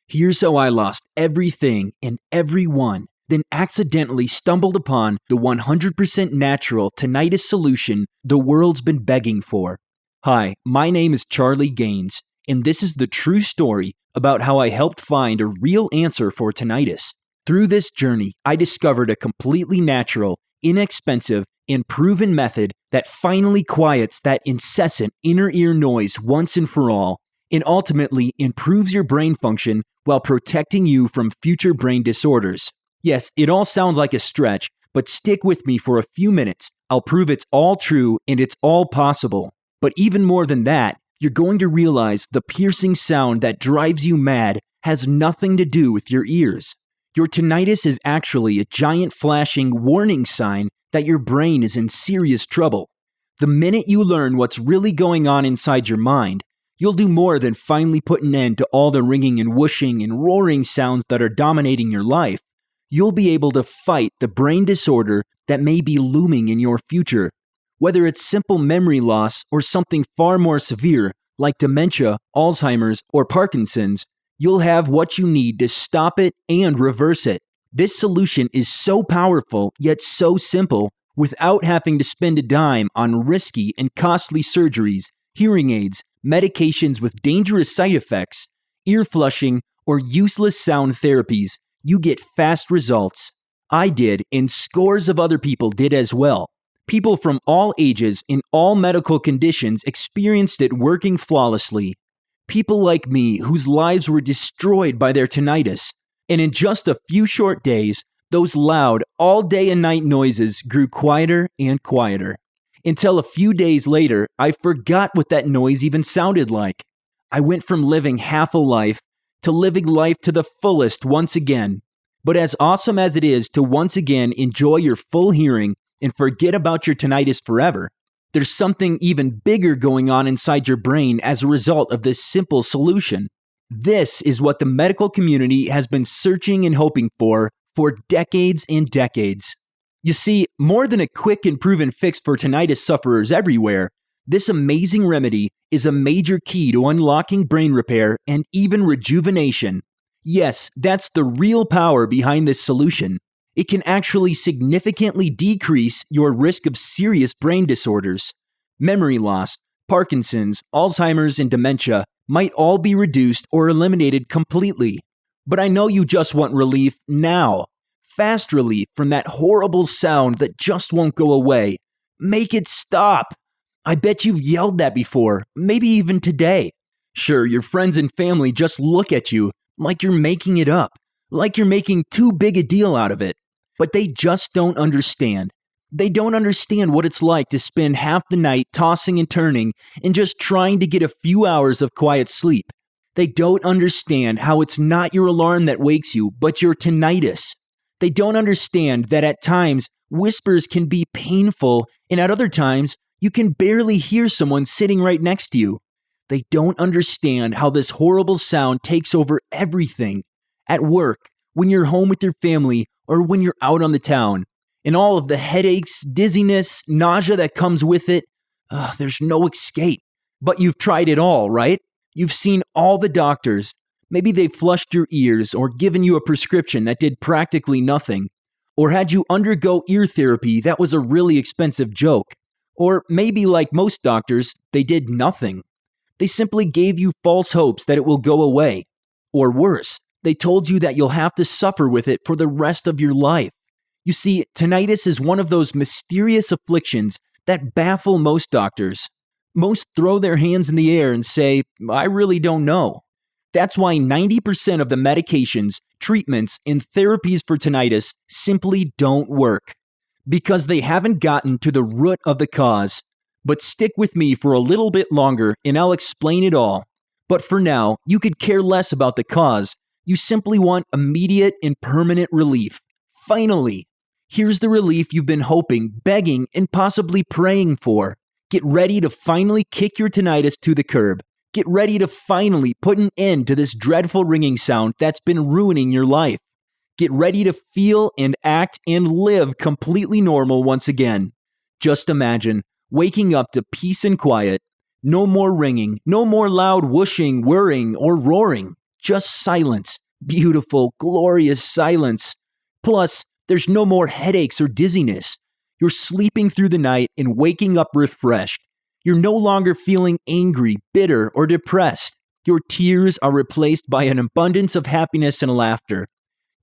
Here's how I lost everything and everyone, then accidentally stumbled upon the 100% natural tinnitus solution the world's been begging for. Hi, my name is Charlie Gaines, and this is the true story about how I helped find a real answer for tinnitus. Through this journey, I discovered a completely natural, inexpensive, and proven method that finally quiets that incessant inner ear noise once and for all, and ultimately improves your brain function while protecting you from future brain disorders. Yes, it all sounds like a stretch, but stick with me for a few minutes. I'll prove it's all true and it's all possible. But even more than that, you're going to realize the piercing sound that drives you mad has nothing to do with your ears. Your tinnitus is actually a giant flashing warning sign that your brain is in serious trouble. The minute you learn what's really going on inside your mind, you'll do more than finally put an end to all the ringing and whooshing and roaring sounds that are dominating your life. You'll be able to fight the brain disorder that may be looming in your future. Whether it's simple memory loss or something far more severe like dementia, Alzheimer's, or Parkinson's, you'll have what you need to stop it and reverse it. This solution is so powerful yet so simple without having to spend a dime on risky and costly surgeries, hearing aids, medications with dangerous side effects, ear flushing, or useless sound therapies. You get fast results. I did, and scores of other people did as well. People from all ages in all medical conditions experienced it working flawlessly. People like me whose lives were destroyed by their tinnitus. And in just a few short days, those loud all day and night noises grew quieter and quieter. Until a few days later, I forgot what that noise even sounded like. I went from living half a life to living life to the fullest once again. But as awesome as it is to once again enjoy your full hearing and forget about your tinnitus forever, there's something even bigger going on inside your brain as a result of this simple solution. This is what the medical community has been searching and hoping for decades and decades. You see, more than a quick and proven fix for tinnitus sufferers everywhere, this amazing remedy is a major key to unlocking brain repair and even rejuvenation. Yes, that's the real power behind this solution. It can actually significantly decrease your risk of serious brain disorders. Memory loss, Parkinson's, Alzheimer's, and dementia might all be reduced or eliminated completely. But I know you just want relief now. Fast relief from that horrible sound that just won't go away. Make it stop. I bet you've yelled that before, maybe even today. Sure, your friends and family just look at you like you're making it up, like you're making too big a deal out of it. But they just don't understand. They don't understand what it's like to spend half the night tossing and turning and just trying to get a few hours of quiet sleep. They don't understand how it's not your alarm that wakes you, but your tinnitus. They don't understand that at times whispers can be painful and at other times you can barely hear someone sitting right next to you. They don't understand how this horrible sound takes over everything. At work, when you're home with your family, or when you're out on the town, and all of the headaches, dizziness, nausea that comes with it. There's no escape. But you've tried it all, right? You've seen all the doctors. Maybe they flushed your ears or given you a prescription that did practically nothing. Or had you undergo ear therapy that was a really expensive joke. Or maybe like most doctors, they did nothing. They simply gave you false hopes that it will go away. Or worse, they told you that you'll have to suffer with it for the rest of your life. You see, tinnitus is one of those mysterious afflictions that baffle most doctors. Most throw their hands in the air and say, I really don't know. That's why 90% of the medications, treatments, and therapies for tinnitus simply don't work. Because they haven't gotten to the root of the cause. But stick with me for a little bit longer and I'll explain it all. But for now, you could care less about the cause. You simply want immediate and permanent relief. Finally, here's the relief you've been hoping, begging, and possibly praying for. Get ready to finally kick your tinnitus to the curb. Get ready to finally put an end to this dreadful ringing sound that's been ruining your life. Get ready to feel and act and live completely normal once again. Just imagine waking up to peace and quiet. No more ringing, no more loud whooshing, whirring, or roaring. Just silence. Beautiful, glorious silence. Plus, there's no more headaches or dizziness. You're sleeping through the night and waking up refreshed. You're no longer feeling angry, bitter, or depressed. Your tears are replaced by an abundance of happiness and laughter.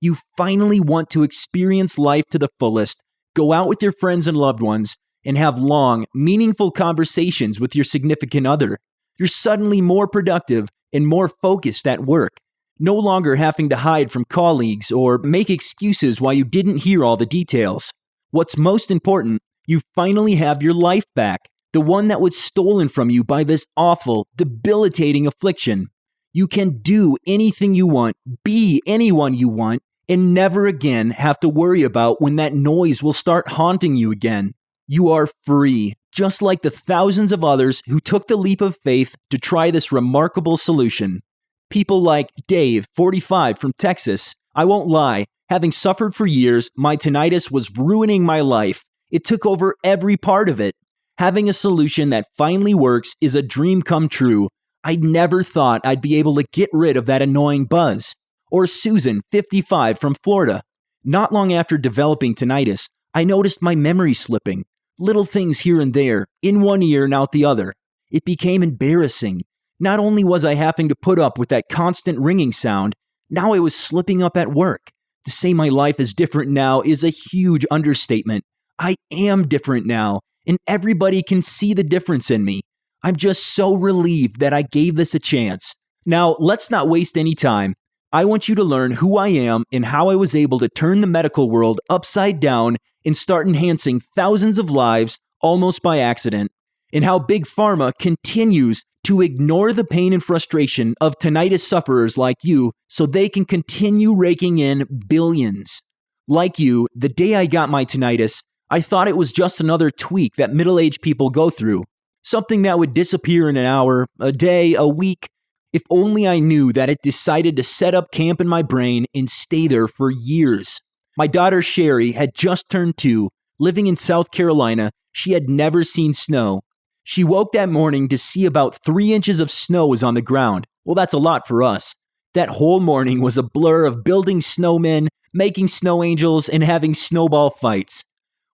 You finally want to experience life to the fullest, go out with your friends and loved ones, and have long, meaningful conversations with your significant other. You're suddenly more productive and more focused at work, no longer having to hide from colleagues or make excuses why you didn't hear all the details. What's most important, you finally have your life back, the one that was stolen from you by this awful, debilitating affliction. You can do anything you want, be anyone you want, and never again have to worry about when that noise will start haunting you again. You are free, just like the thousands of others who took the leap of faith to try this remarkable solution. People like Dave, 45, from Texas. I won't lie, having suffered for years, my tinnitus was ruining my life. It took over every part of it. Having a solution that finally works is a dream come true. I never thought I'd be able to get rid of that annoying buzz. Or Susan, 55, from Florida. Not long after developing tinnitus, I noticed my memory slipping. Little things here and there, in one ear and out the other. It became embarrassing. Not only was I having to put up with that constant ringing sound, now I was slipping up at work. To say my life is different now is a huge understatement. I am different now, and everybody can see the difference in me. I'm just so relieved that I gave this a chance. Now, let's not waste any time. I want you to learn who I am and how I was able to turn the medical world upside down and start enhancing thousands of lives almost by accident, and how Big Pharma continues to ignore the pain and frustration of tinnitus sufferers like you so they can continue raking in billions. Like you, the day I got my tinnitus, I thought it was just another tweak that middle-aged people go through, something that would disappear in an hour, a day, a week. If only I knew that it decided to set up camp in my brain and stay there for years. My daughter Sherry had just turned 2. Living in South Carolina, she had never seen snow. She woke that morning to see about 3 inches of snow was on the ground. Well, that's a lot for us. That whole morning was a blur of building snowmen, making snow angels, and having snowball fights.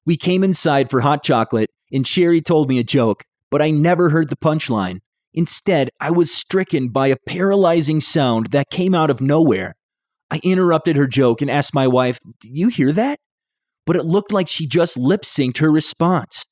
We came inside for hot chocolate, and Sherry told me a joke, but I never heard the punchline. Instead, I was stricken by a paralyzing sound that came out of nowhere. I interrupted her joke and asked my wife, "Do you hear that?" But it looked like she just lip-synced her response.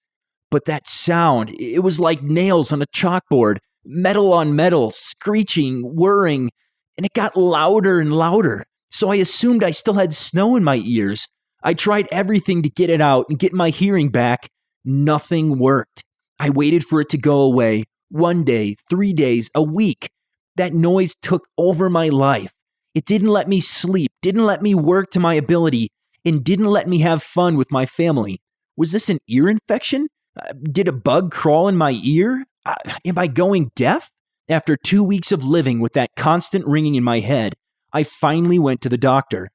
But that sound, it was like nails on a chalkboard, metal on metal, screeching, whirring, and it got louder and louder. So I assumed I still had snow in my ears. I tried everything to get it out and get my hearing back. Nothing worked. I waited for it to go away. 1 day, 3 days, a week. That noise took over my life. It didn't let me sleep, didn't let me work to my ability, and didn't let me have fun with my family. Was this an ear infection? Did a bug crawl in my ear? Am I going deaf? After 2 weeks of living with that constant ringing in my head, I finally went to the doctor.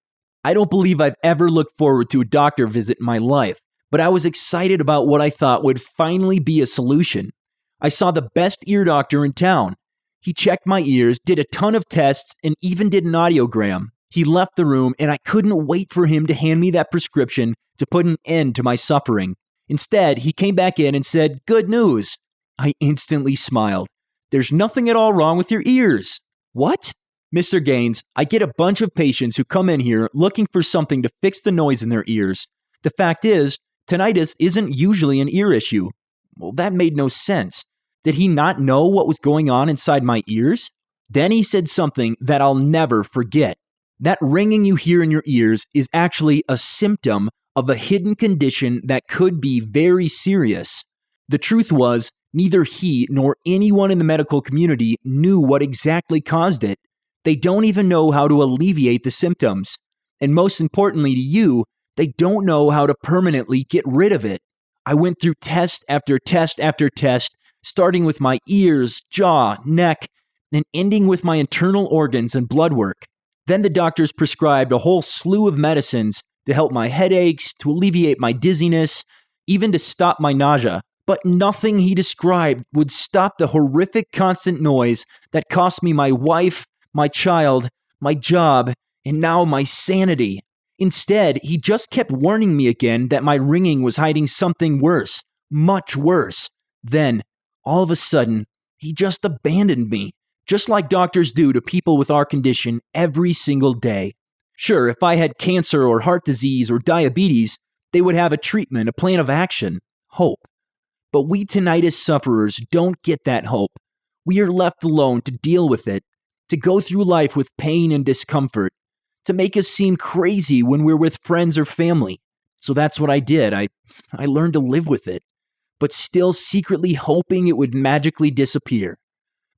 I don't believe I've ever looked forward to a doctor visit in my life, but I was excited about what I thought would finally be a solution. I saw the best ear doctor in town. He checked my ears, did a ton of tests, and even did an audiogram. He left the room, and I couldn't wait for him to hand me that prescription to put an end to my suffering. Instead, he came back in and said, "Good news." I instantly smiled. "There's nothing at all wrong with your ears." What? Mr. Gaines, I get a bunch of patients who come in here looking for something to fix the noise in their ears. The fact is, tinnitus isn't usually an ear issue. Well, that made no sense. Did he not know what was going on inside my ears? Then he said something that I'll never forget. That ringing you hear in your ears is actually a symptom of a hidden condition that could be very serious. The truth was, neither he nor anyone in the medical community knew what exactly caused it. They don't even know how to alleviate the symptoms. And most importantly to you, they don't know how to permanently get rid of it. I went through test after test after test, starting with my ears, jaw, neck, and ending with my internal organs and blood work. Then the doctors prescribed a whole slew of medicines to help my headaches, to alleviate my dizziness, even to stop my nausea. But nothing he described would stop the horrific constant noise that cost me my wife, my child, my job, and now my sanity. Instead, he just kept warning me again that my ringing was hiding something worse, much worse. Then, all of a sudden, he just abandoned me, just like doctors do to people with our condition every single day. Sure, if I had cancer or heart disease or diabetes, they would have a treatment, a plan of action, hope. But we tinnitus sufferers don't get that hope. We are left alone to deal with it, to go through life with pain and discomfort, to make us seem crazy when we're with friends or family. So that's what I did. I learned to live with it, but still secretly hoping it would magically disappear.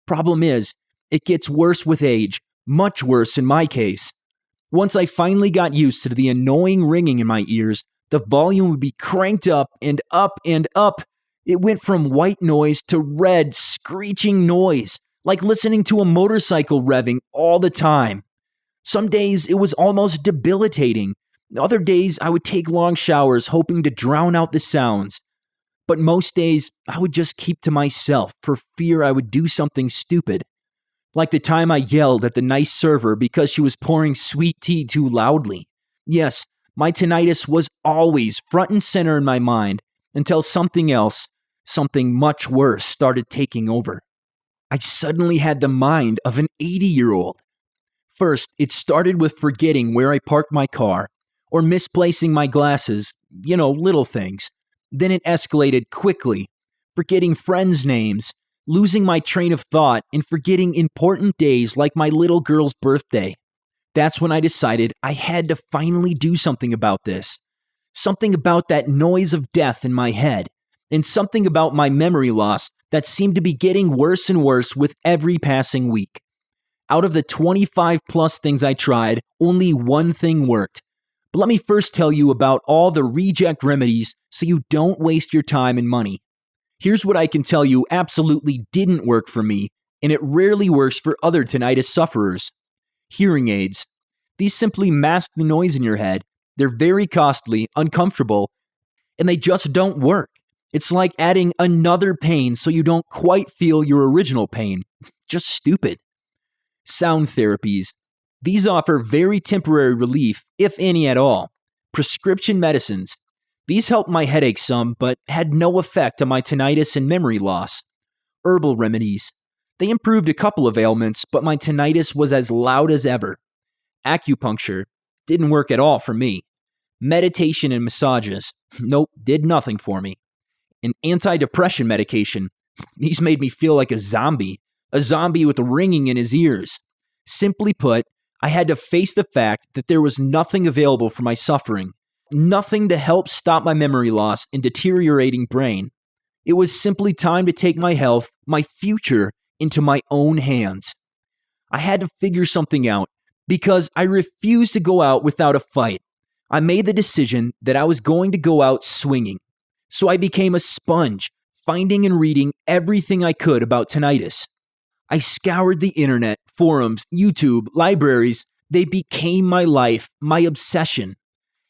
Problem is, it gets worse with age, much worse in my case. Once I finally got used to the annoying ringing in my ears, the volume would be cranked up and up and up. It went from white noise to red, screeching noise, like listening to a motorcycle revving all the time. Some days it was almost debilitating. Other days I would take long showers hoping to drown out the sounds. But most days I would just keep to myself for fear I would do something stupid. Like the time I yelled at the nice server because she was pouring sweet tea too loudly. Yes, my tinnitus was always front and center in my mind until something else, something much worse, started taking over. I suddenly had the mind of an 80-year-old. First, it started with forgetting where I parked my car or misplacing my glasses, little things. Then it escalated quickly, forgetting friends' names, losing my train of thought, and forgetting important days like my little girl's birthday. That's when I decided I had to finally do something about this. Something about that noise of death in my head, and something about my memory loss that seemed to be getting worse and worse with every passing week. Out of the 25 plus things I tried, only one thing worked. But let me first tell you about all the reject remedies so you don't waste your time and money. Here's what I can tell you absolutely didn't work for me, and it rarely works for other tinnitus sufferers. Hearing aids. These simply mask the noise in your head. They're very costly, uncomfortable, and they just don't work. It's like adding another pain so you don't quite feel your original pain. Just stupid. Sound therapies. These offer very temporary relief, if any at all. Prescription medicines. These helped my headache some, but had no effect on my tinnitus and memory loss. Herbal remedies. They improved a couple of ailments, but my tinnitus was as loud as ever. Acupuncture. Didn't work at all for me. Meditation and massages. Nope, did nothing for me. And antidepressant medication. These made me feel like a zombie with ringing in his ears. Simply put, I had to face the fact that there was nothing available for my suffering, nothing to help stop my memory loss and deteriorating brain. It was simply time to take my health, my future, into my own hands. I had to figure something out because I refused to go out without a fight. I made the decision that I was going to go out swinging. So I became a sponge, finding and reading everything I could about tinnitus. I scoured the internet, forums, YouTube, libraries. They became my life, my obsession.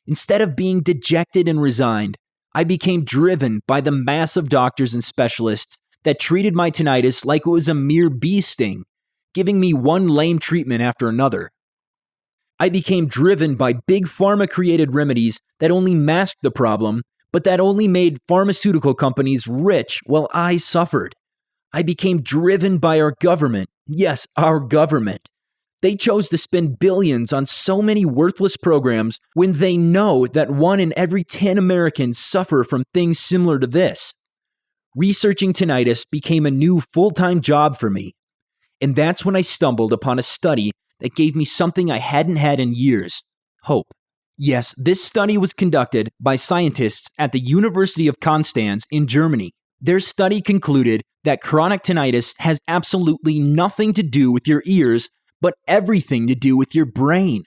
Instead of being dejected and resigned, I became driven by the mass of doctors and specialists that treated my tinnitus like it was a mere bee sting, giving me one lame treatment after another. I became driven by big pharma-created remedies that only masked the problem, but that only made pharmaceutical companies rich while I suffered. I became driven by our government. Yes, our government. They chose to spend billions on so many worthless programs when they know that 1 in every 10 Americans suffer from things similar to this. Researching tinnitus became a new full-time job for me. And that's when I stumbled upon a study that gave me something I hadn't had in years: hope. Yes, this study was conducted by scientists at the University of Konstanz in Germany. Their study concluded that chronic tinnitus has absolutely nothing to do with your ears, but everything to do with your brain.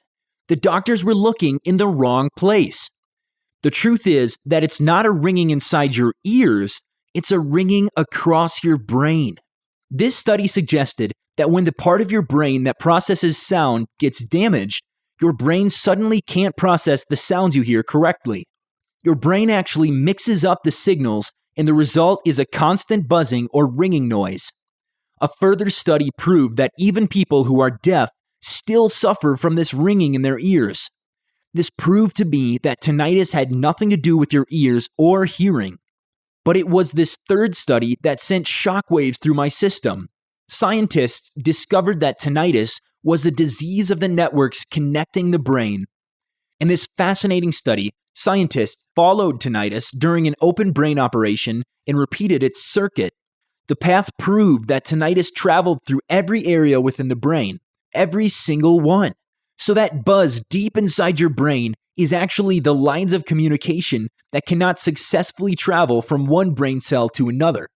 The doctors were looking in the wrong place. The truth is that it's not a ringing inside your ears, it's a ringing across your brain. This study suggested that when the part of your brain that processes sound gets damaged, your brain suddenly can't process the sounds you hear correctly. Your brain actually mixes up the signals, and the result is a constant buzzing or ringing noise. A further study proved that even people who are deaf still suffer from this ringing in their ears. This proved to be that tinnitus had nothing to do with your ears or hearing. But it was this third study that sent shockwaves through my system. Scientists discovered that tinnitus was a disease of the networks connecting the brain. In this fascinating study, scientists followed tinnitus during an open brain operation and repeated its circuit. The path proved that tinnitus traveled through every area within the brain, every single one. So that buzz deep inside your brain is actually the lines of communication that cannot successfully travel from one brain cell to another.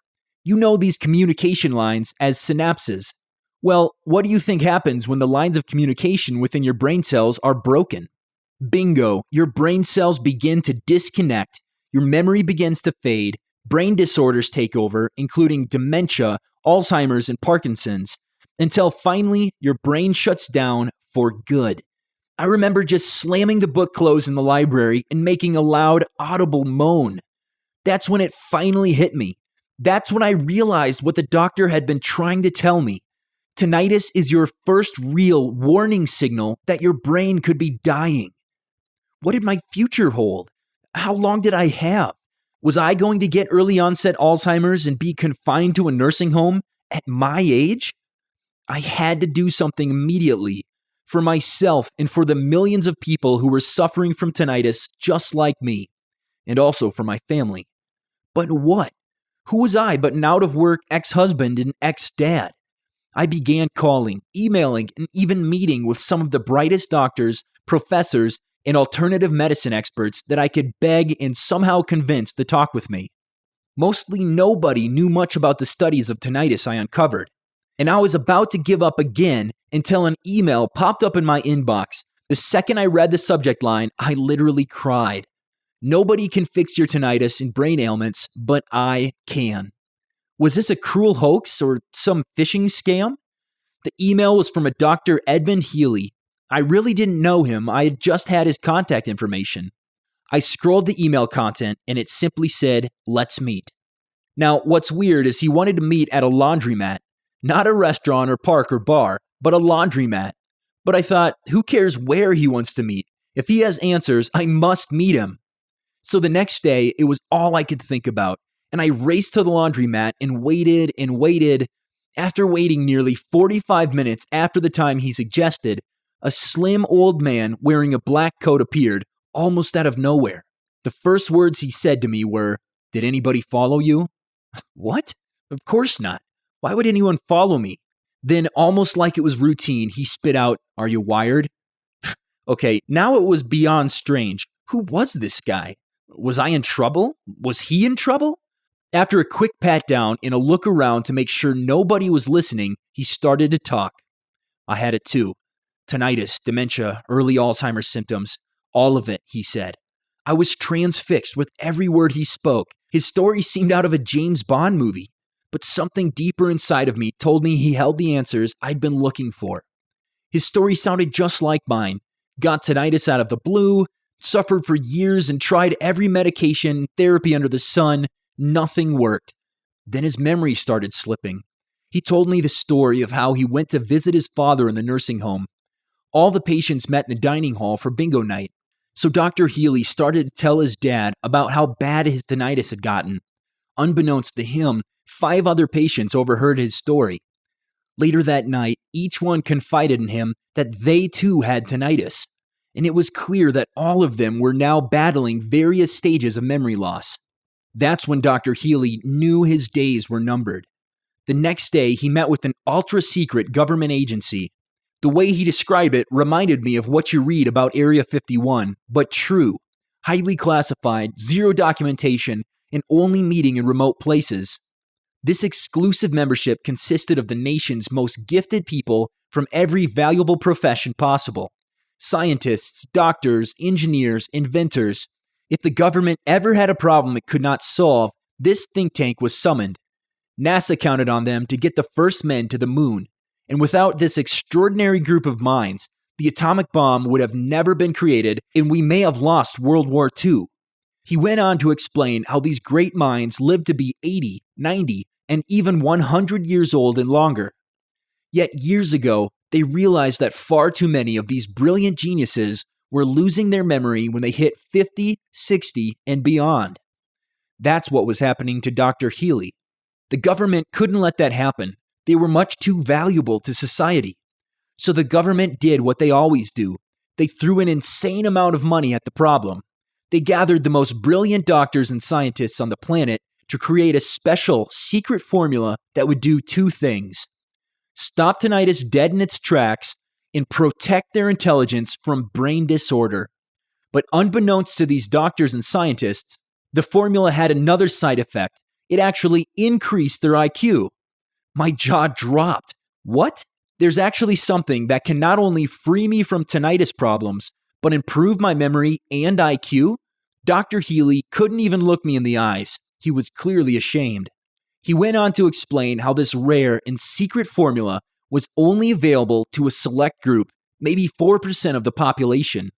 You know these communication lines as synapses. Well, what do you think happens when the lines of communication within your brain cells are broken? Bingo, your brain cells begin to disconnect, your memory begins to fade, brain disorders take over, including dementia, Alzheimer's, and Parkinson's, until finally your brain shuts down for good. I remember just slamming the book closed in the library and making a loud, audible moan. That's when it finally hit me. That's when I realized what the doctor had been trying to tell me. Tinnitus is your first real warning signal that your brain could be dying. What did my future hold? How long did I have? Was I going to get early onset Alzheimer's and be confined to a nursing home at my age? I had to do something immediately for myself and for the millions of people who were suffering from tinnitus just like me, and also for my family. But what? Who was I but an out-of-work ex-husband and ex-dad? I began calling, emailing, and even meeting with some of the brightest doctors, professors, and alternative medicine experts that I could beg and somehow convince to talk with me. Mostly nobody knew much about the studies of tinnitus I uncovered. And I was about to give up again until an email popped up in my inbox. The second I read the subject line, I literally cried. Nobody can fix your tinnitus and brain ailments, but I can. Was this a cruel hoax or some phishing scam? The email was from a Dr. Edmund Healy. I really didn't know him. I had just had his contact information. I scrolled the email content and it simply said, "Let's meet." Now, what's weird is he wanted to meet at a laundromat. Not a restaurant or park or bar, but a laundromat. But I thought, who cares where he wants to meet? If he has answers, I must meet him. So the next day, it was all I could think about, and I raced to the laundromat and waited and waited. After waiting nearly 45 minutes after the time he suggested, a slim old man wearing a black coat appeared, almost out of nowhere. The first words he said to me were, "Did anybody follow you?" What? Of course not. Why would anyone follow me? Then, almost like it was routine, he spit out, "Are you wired?" Okay, now it was beyond strange. Who was this guy? Was I in trouble? Was he in trouble? After a quick pat down and a look around to make sure nobody was listening, he started to talk. I had it too. Tinnitus, dementia, early Alzheimer's symptoms, all of it, he said. I was transfixed with every word he spoke. His story seemed out of a James Bond movie. But something deeper inside of me told me he held the answers I'd been looking for. His story sounded just like mine. Got tinnitus out of the blue, suffered for years and tried every medication, therapy under the sun. Nothing worked. Then his memory started slipping. He told me the story of how he went to visit his father in the nursing home. All the patients met in the dining hall for bingo night. So Dr. Healy started to tell his dad about how bad his tinnitus had gotten. Unbeknownst to him, 5 other patients overheard his story. Later that night, each one confided in him that they too had tinnitus, and it was clear that all of them were now battling various stages of memory loss. That's when Dr. Healy knew his days were numbered. The next day, he met with an ultra-secret government agency. The way he described it reminded me of what you read about Area 51, but true. Highly classified, zero documentation, and only meeting in remote places. This exclusive membership consisted of the nation's most gifted people from every valuable profession possible. Scientists, doctors, engineers, inventors. If the government ever had a problem it could not solve, this think tank was summoned. NASA counted on them to get the first men to the moon. And without this extraordinary group of minds, the atomic bomb would have never been created and we may have lost World War II. He went on to explain how these great minds lived to be 80, 90, and even 100 years old and longer. Yet years ago, they realized that far too many of these brilliant geniuses were losing their memory when they hit 50, 60, and beyond. That's what was happening to Dr. Healy. The government couldn't let that happen. They were much too valuable to society. So the government did what they always do. They threw an insane amount of money at the problem. They gathered the most brilliant doctors and scientists on the planet to create a special, secret formula that would do two things: stop tinnitus dead in its tracks and protect their intelligence from brain disorder. But unbeknownst to these doctors and scientists, the formula had another side effect. It actually increased their IQ. My jaw dropped. What? There's actually something that can not only free me from tinnitus problems, but improve my memory and IQ? Dr. Healy couldn't even look me in the eyes. He was clearly ashamed. He went on to explain how this rare and secret formula was only available to a select group, maybe 4% of the population.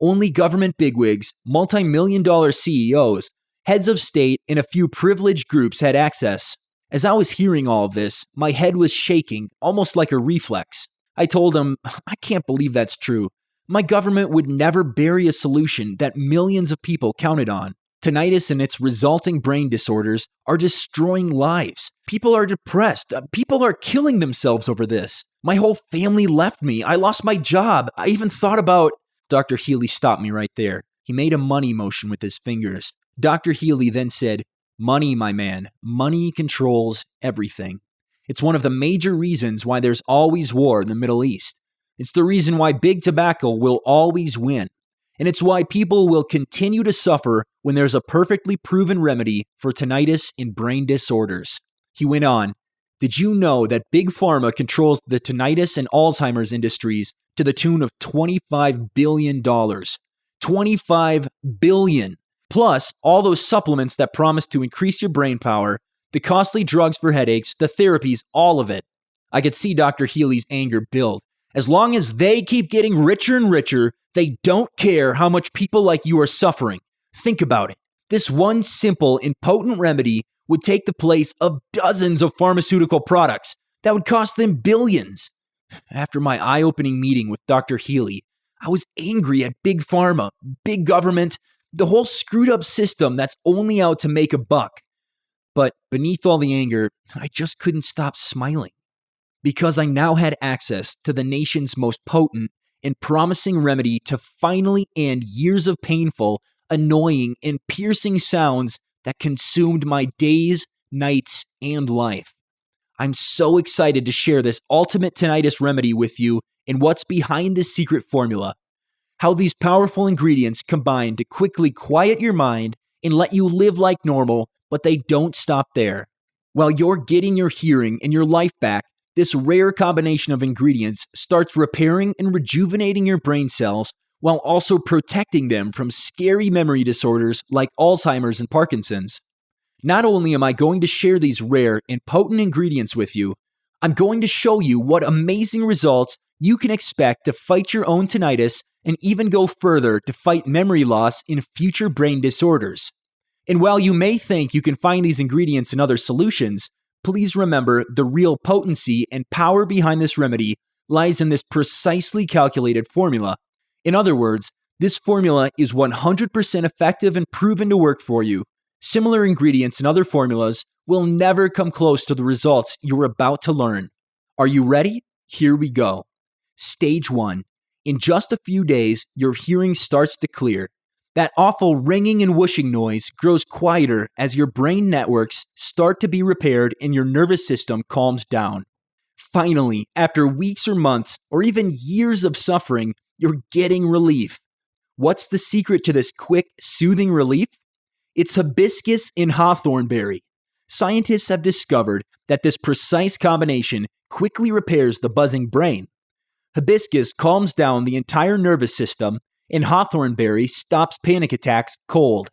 Only government bigwigs, multi-million-dollar CEOs, heads of state, and a few privileged groups had access. As I was hearing all of this, my head was shaking, almost like a reflex. I told him, I can't believe that's true. My government would never bury a solution that millions of people counted on. Tinnitus and its resulting brain disorders are destroying lives. People are depressed. People are killing themselves over this. My whole family left me. I lost my job. I even thought about... Dr. Healy stopped me right there. He made a money motion with his fingers. Dr. Healy then said, "Money, my man. Money controls everything. It's one of the major reasons why there's always war in the Middle East. It's the reason why big tobacco will always win. And it's why people will continue to suffer when there's a perfectly proven remedy for tinnitus and brain disorders." He went on, "Did you know that Big Pharma controls the tinnitus and Alzheimer's industries to the tune of $25 billion? $25 billion. Plus, all those supplements that promise to increase your brain power, the costly drugs for headaches, the therapies, all of it." I could see Dr. Healy's anger build. As long as they keep getting richer and richer, they don't care how much people like you are suffering. Think about it. This one simple and potent remedy would take the place of dozens of pharmaceutical products that would cost them billions. After my eye-opening meeting with Dr. Healy, I was angry at Big Pharma, big government, the whole screwed up system that's only out to make a buck. But beneath all the anger, I just couldn't stop smiling. Because I now had access to the nation's most potent and promising remedy to finally end years of painful, annoying, and piercing sounds that consumed my days, nights, and life. I'm so excited to share this ultimate tinnitus remedy with you and what's behind this secret formula. How these powerful ingredients combine to quickly quiet your mind and let you live like normal, but they don't stop there. While you're getting your hearing and your life back, this rare combination of ingredients starts repairing and rejuvenating your brain cells while also protecting them from scary memory disorders like Alzheimer's and Parkinson's. Not only am I going to share these rare and potent ingredients with you, I'm going to show you what amazing results you can expect to fight your own tinnitus and even go further to fight memory loss in future brain disorders. And while you may think you can find these ingredients in other solutions, please remember the real potency and power behind this remedy lies in this precisely calculated formula. In other words, this formula is 100% effective and proven to work for you. Similar ingredients in other formulas will never come close to the results you're about to learn. Are you ready? Here we go. Stage 1. In just a few days, your hearing starts to clear. That awful ringing and whooshing noise grows quieter as your brain networks start to be repaired and your nervous system calms down. Finally, after weeks or months, or even years of suffering, you're getting relief. What's the secret to this quick, soothing relief? It's hibiscus and hawthornberry. Scientists have discovered that this precise combination quickly repairs the buzzing brain. Hibiscus calms down the entire nervous system, and hawthornberry stops panic attacks cold.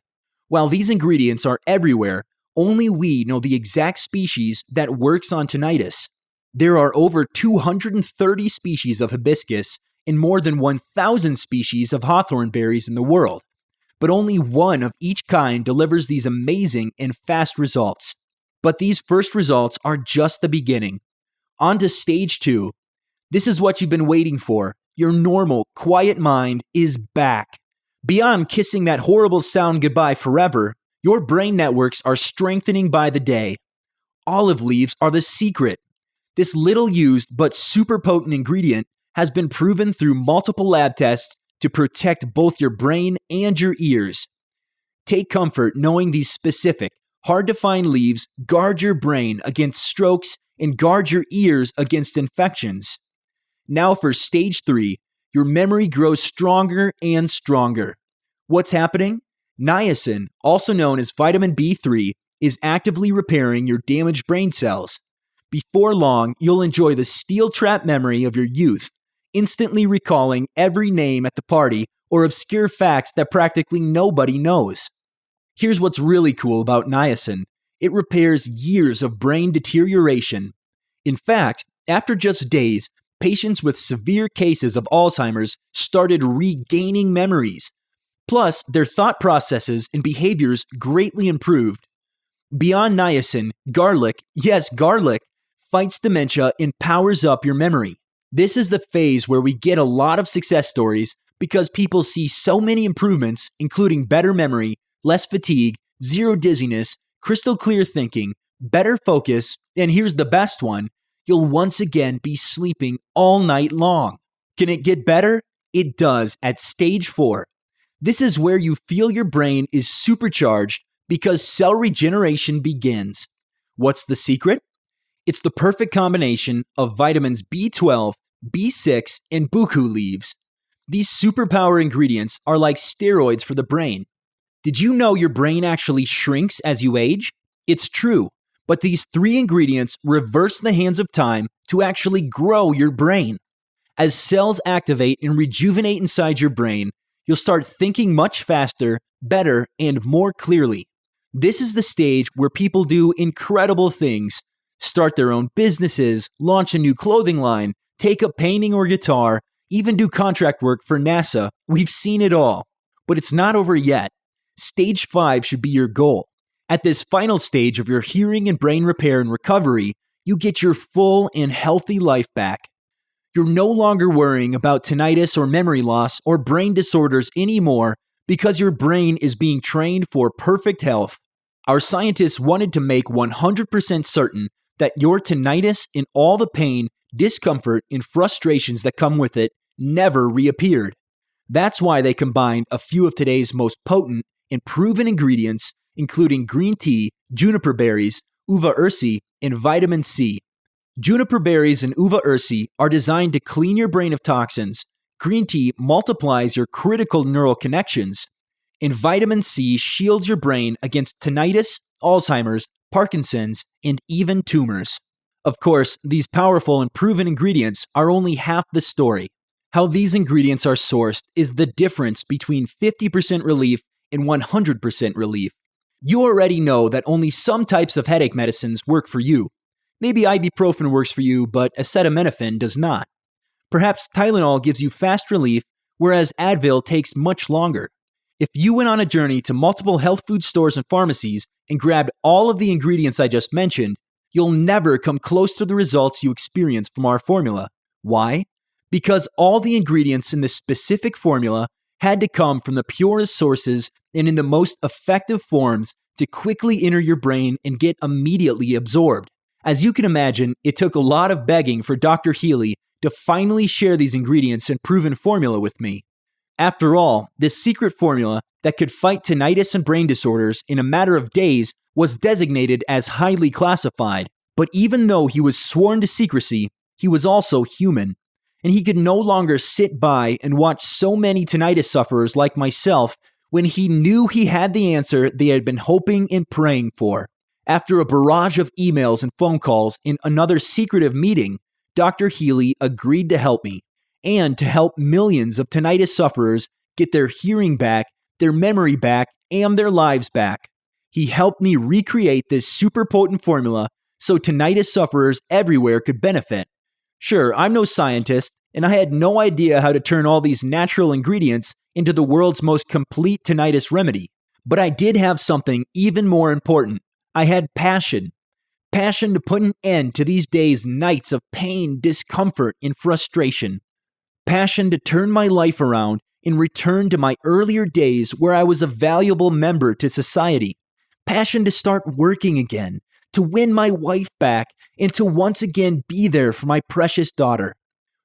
While these ingredients are everywhere, only we know the exact species that works on tinnitus. There are over 230 species of hibiscus and more than 1,000 species of hawthornberries in the world, but only one of each kind delivers these amazing and fast results. But these first results are just the beginning. On to stage 2. This is what you've been waiting for. Your normal, quiet mind is back. Beyond kissing that horrible sound goodbye forever, your brain networks are strengthening by the day. Olive leaves are the secret. This little used but super potent ingredient has been proven through multiple lab tests to protect both your brain and your ears. Take comfort knowing these specific, hard-to-find leaves guard your brain against strokes and guard your ears against infections. Now for stage 3, your memory grows stronger and stronger. What's happening? Niacin, also known as vitamin B3, is actively repairing your damaged brain cells. Before long, you'll enjoy the steel-trap memory of your youth, instantly recalling every name at the party or obscure facts that practically nobody knows. Here's what's really cool about niacin. It repairs years of brain deterioration. In fact, after just days, patients with severe cases of Alzheimer's started regaining memories. Plus, their thought processes and behaviors greatly improved. Beyond niacin, garlic, yes, garlic, fights dementia and powers up your memory. This is the phase where we get a lot of success stories because people see so many improvements, including better memory, less fatigue, zero dizziness, crystal clear thinking, better focus, and here's the best one, you'll once again be sleeping all night long. Can it get better? It does at stage 4. This is where you feel your brain is supercharged because cell regeneration begins. What's the secret? It's the perfect combination of vitamins B12, B6, and buku leaves. These superpower ingredients are like steroids for the brain. Did you know your brain actually shrinks as you age? It's true, but these 3 ingredients reverse the hands of time to actually grow your brain. As cells activate and rejuvenate inside your brain, you'll start thinking much faster, better, and more clearly. This is the stage where people do incredible things. Start their own businesses, launch a new clothing line, take up painting or guitar, even do contract work for NASA. We've seen it all. But it's not over yet. Stage 5 should be your goal. At this final stage of your hearing and brain repair and recovery, you get your full and healthy life back. You're no longer worrying about tinnitus or memory loss or brain disorders anymore because your brain is being trained for perfect health. Our scientists wanted to make 100% certain that your tinnitus and all the pain, discomfort, and frustrations that come with it never reappeared. That's why they combined a few of today's most potent and proven ingredients, including green tea, juniper berries, uva ursi, and vitamin C. Juniper berries and uva ursi are designed to clean your brain of toxins. Green tea multiplies your critical neural connections. And vitamin C shields your brain against tinnitus, Alzheimer's, Parkinson's, and even tumors. Of course, these powerful and proven ingredients are only half the story. How these ingredients are sourced is the difference between 50% relief and 100% relief. You already know that only some types of headache medicines work for you. Maybe ibuprofen works for you, but acetaminophen does not. Perhaps Tylenol gives you fast relief, whereas Advil takes much longer. If you went on a journey to multiple health food stores and pharmacies and grabbed all of the ingredients I just mentioned, you'll never come close to the results you experience from our formula. Why? Because all the ingredients in this specific formula had to come from the purest sources and in the most effective forms to quickly enter your brain and get immediately absorbed. As you can imagine, it took a lot of begging for Dr. Healy to finally share these ingredients and proven formula with me. After all, this secret formula that could fight tinnitus and brain disorders in a matter of days was designated as highly classified. But even though he was sworn to secrecy, he was also human. And he could no longer sit by and watch so many tinnitus sufferers like myself when he knew he had the answer they had been hoping and praying for. After a barrage of emails and phone calls in another secretive meeting, Dr. Healy agreed to help me and to help millions of tinnitus sufferers get their hearing back, their memory back, and their lives back. He helped me recreate this super potent formula so tinnitus sufferers everywhere could benefit. Sure, I'm no scientist, and I had no idea how to turn all these natural ingredients into the world's most complete tinnitus remedy. But I did have something even more important. I had passion. Passion to put an end to these days, nights of pain, discomfort, and frustration. Passion to turn my life around and return to my earlier days where I was a valuable member to society. Passion to start working again, to win my wife back, and to once again be there for my precious daughter.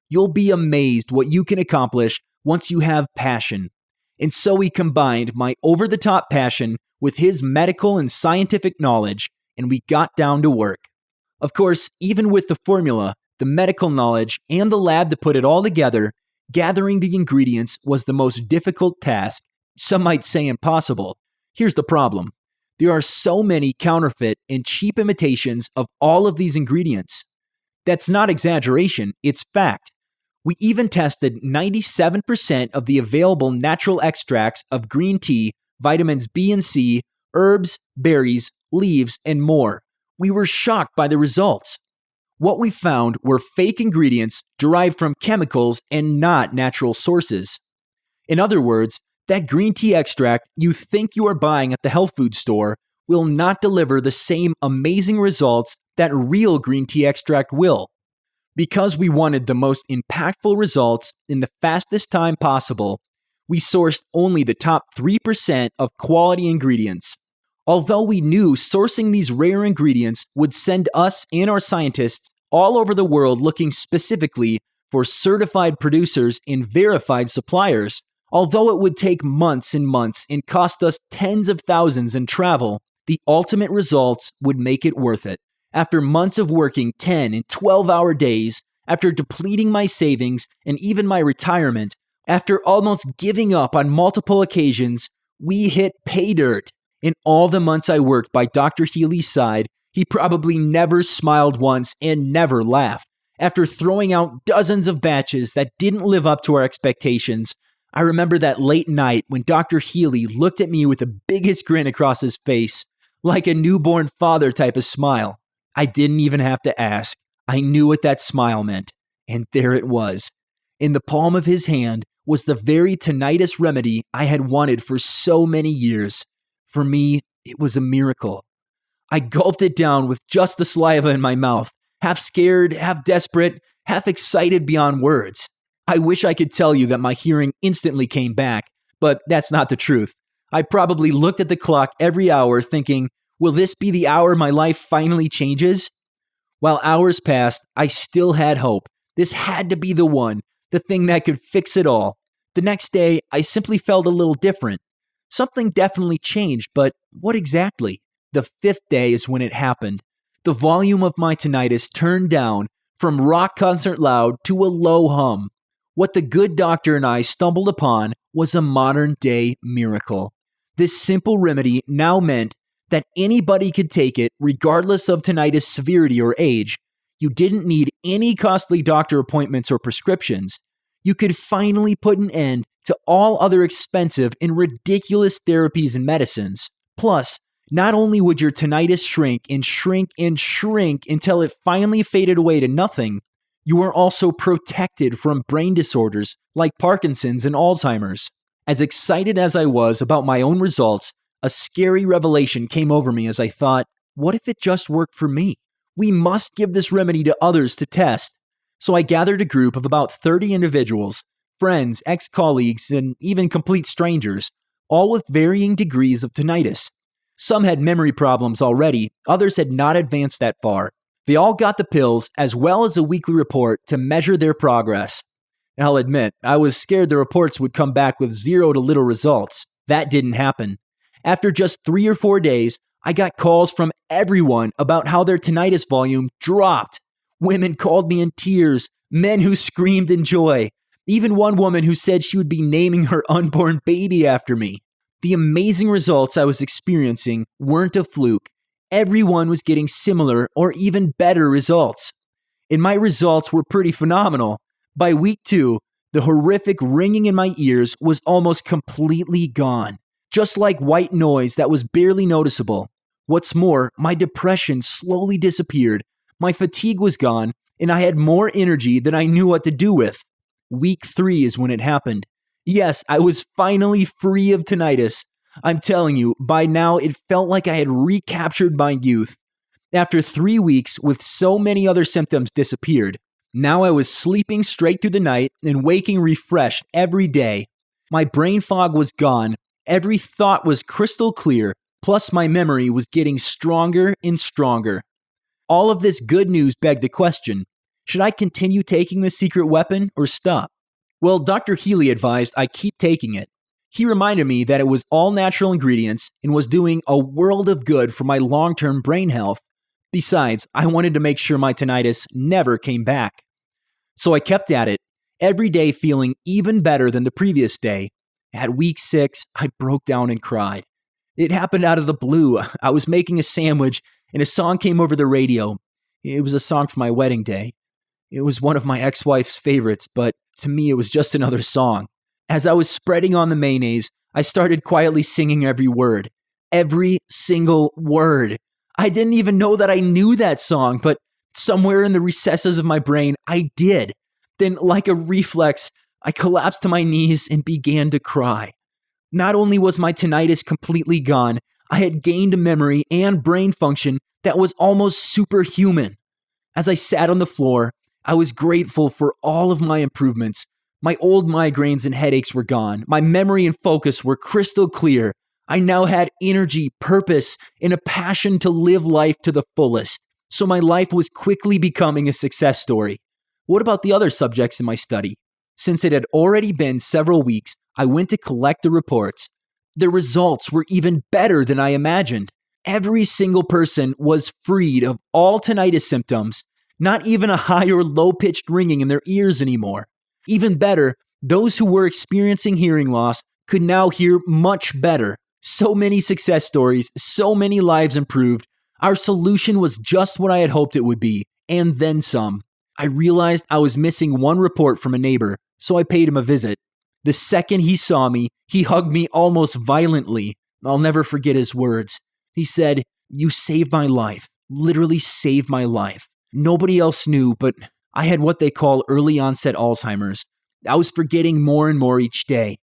You'll be amazed what you can accomplish once you have passion. And so he combined my over-the-top passion with his medical and scientific knowledge, and we got down to work. Of course, even with the formula, the medical knowledge, and the lab to put it all together, gathering the ingredients was the most difficult task, some might say impossible. Here's the problem. There are so many counterfeit and cheap imitations of all of these ingredients. That's not exaggeration, it's fact. We even tested 97% of the available natural extracts of green tea, vitamins B and C, herbs, berries, leaves, and more. We were shocked by the results. What we found were fake ingredients derived from chemicals and not natural sources. In other words, that green tea extract you think you are buying at the health food store will not deliver the same amazing results that real green tea extract will. Because we wanted the most impactful results in the fastest time possible, we sourced only the top 3% of quality ingredients. Although we knew sourcing these rare ingredients would send us and our scientists all over the world looking specifically for certified producers and verified suppliers, although it would take months and months and cost us tens of thousands in travel, the ultimate results would make it worth it. After months of working 10 and 12-hour days, after depleting my savings and even my retirement, after almost giving up on multiple occasions, we hit pay dirt. In all the months I worked by Dr. Healy's side, he probably never smiled once and never laughed. After throwing out dozens of batches that didn't live up to our expectations, I remember that late night when Dr. Healy looked at me with the biggest grin across his face, like a newborn father type of smile. I didn't even have to ask. I knew what that smile meant. And there it was. In the palm of his hand was the very tinnitus remedy I had wanted for so many years. For me, it was a miracle. I gulped it down with just the saliva in my mouth, half scared, half desperate, half excited beyond words. I wish I could tell you that my hearing instantly came back, but that's not the truth. I probably looked at the clock every hour thinking, will this be the hour my life finally changes? While hours passed, I still had hope. This had to be the one, the thing that could fix it all. The next day, I simply felt a little different. Something definitely changed, but what exactly? The fifth day is when it happened. The volume of my tinnitus turned down from rock concert loud to a low hum. What the good doctor and I stumbled upon was a modern-day miracle. This simple remedy now meant that anybody could take it regardless of tinnitus severity or age. You didn't need any costly doctor appointments or prescriptions. You could finally put an end to all other expensive and ridiculous therapies and medicines. Plus, not only would your tinnitus shrink and shrink and shrink until it finally faded away to nothing, you are also protected from brain disorders like Parkinson's and Alzheimer's. As excited as I was about my own results, a scary revelation came over me as I thought, what if it just worked for me? We must give this remedy to others to test. So I gathered a group of about 30 individuals, friends, ex-colleagues, and even complete strangers, all with varying degrees of tinnitus. Some had memory problems already, others had not advanced that far. They all got the pills as well as a weekly report to measure their progress. I'll admit, I was scared the reports would come back with zero to little results. That didn't happen. After just 3 or 4 days, I got calls from everyone about how their tinnitus volume dropped. Women called me in tears, men who screamed in joy, even one woman who said she would be naming her unborn baby after me. The amazing results I was experiencing weren't a fluke. Everyone was getting similar or even better results. And my results were pretty phenomenal. By week 2, the horrific ringing in my ears was almost completely gone. Just like white noise that was barely noticeable. What's more, my depression slowly disappeared, my fatigue was gone, and I had more energy than I knew what to do with. Week 3 is when it happened. Yes, I was finally free of tinnitus. I'm telling you, by now it felt like I had recaptured my youth. After 3 weeks, with so many other symptoms disappeared, now I was sleeping straight through the night and waking refreshed every day. My brain fog was gone, every thought was crystal clear, plus my memory was getting stronger and stronger. All of this good news begged the question, should I continue taking this secret weapon or stop? Well, Dr. Healy advised I keep taking it. He reminded me that it was all natural ingredients and was doing a world of good for my long-term brain health. Besides, I wanted to make sure my tinnitus never came back. So I kept at it, every day feeling even better than the previous day. At week 6, I broke down and cried. It happened out of the blue. I was making a sandwich and a song came over the radio. It was a song for my wedding day. It was one of my ex-wife's favorites, but to me it was just another song. As I was spreading on the mayonnaise, I started quietly singing every word. Every single word. I didn't even know that I knew that song, but somewhere in the recesses of my brain, I did. Then, like a reflex, I collapsed to my knees and began to cry. Not only was my tinnitus completely gone, I had gained a memory and brain function that was almost superhuman. As I sat on the floor, I was grateful for all of my improvements. My old migraines and headaches were gone. My memory and focus were crystal clear. I now had energy, purpose, and a passion to live life to the fullest. So my life was quickly becoming a success story. What about the other subjects in my study? Since it had already been several weeks, I went to collect the reports. The results were even better than I imagined. Every single person was freed of all tinnitus symptoms, not even a high or low-pitched ringing in their ears anymore. Even better, those who were experiencing hearing loss could now hear much better. So many success stories, so many lives improved. Our solution was just what I had hoped it would be, and then some. I realized I was missing one report from a neighbor, so I paid him a visit. The second he saw me, he hugged me almost violently. I'll never forget his words. He said, "You saved my life, literally saved my life." Nobody else knew, but I had what they call early onset Alzheimer's. I was forgetting more and more each day.